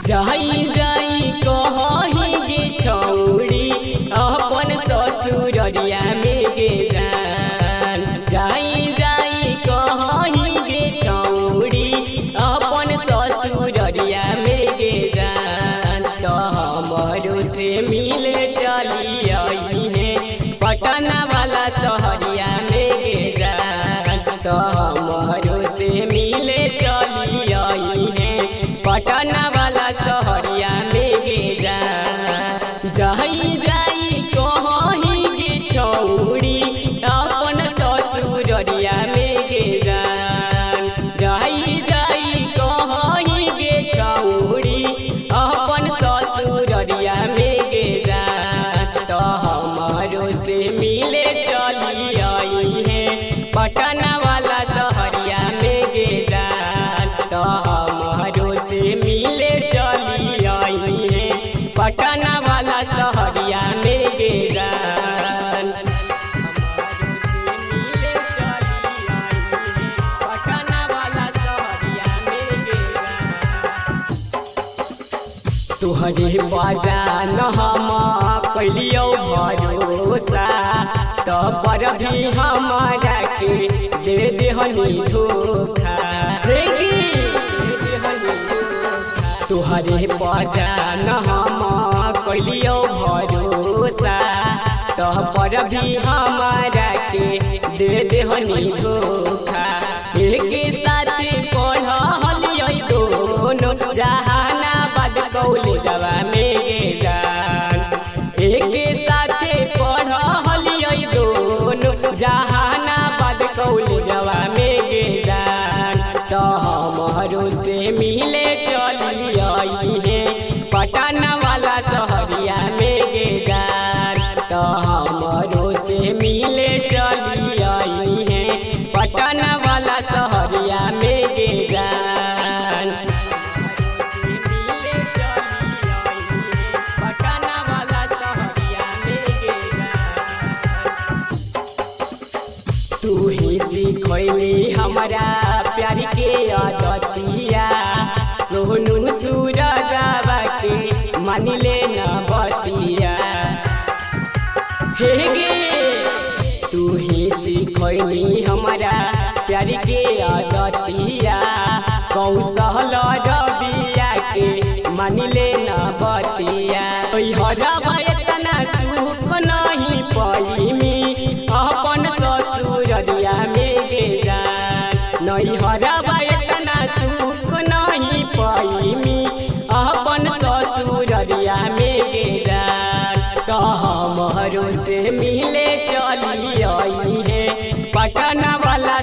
जाई जाई कहीं गे छौड़ी अपन ससुररिया में गे जान। जाई जाई कहीं गे छौड़ी अपन ससुररिया में गे जान। तो हमरो से मिले चली आई है पटना वाला शहरिया में गे जान। तो हमरो से मिले चली आई है पटना वाला शहरिया में गे जान। जाई जाई कहीं गे छौड़ी अपन ससुररिया में गे जान। जाई जाई कहीं गे छौड़ी अपन ससुररिया में गे जान। तो हमारो से मिले चली आई है पटना वाला शहरिया में गे जान। तो हमारो से मिले चली आई है पटना वाला शहरिया में गे जान। तुहरे बजान हम कैलियो भरोसा तो पर भी हमारा के दे देहनी धोखा। तुहरे बजान हम कैलियो भरोसा तो पर भी हमारा के दे देहनी धोखा। एक साथ पढ़लियै दोनों जहानाबाद कॉलेजवा में गे जान। एक साथ पढ़लियै दोनों जहानाबाद कॉलेजवा में गे जान। तो हमारो से मिले चली आई है पटना वाला शहरिया में गे जान। तो हमारो से मिले चली आई है पटना वाला शहरिया में गे जान। तू ही सिखैली हमारा प्यार के आदतिया सोनू सूरजवा के मान ले न बतिया। हे गे तू ही सिखैली हमारा प्यार के आदतिया कौशल रबिया के मान ले न बतिया। हरबा इतना सुख नहीं पैमी अपन ससुररिया में गे जान। नहीं हरबा इतना सुख नहीं पैमी अपन ससुररिया में गे जान। तो हमरो से मिले चली आई है पटना वाला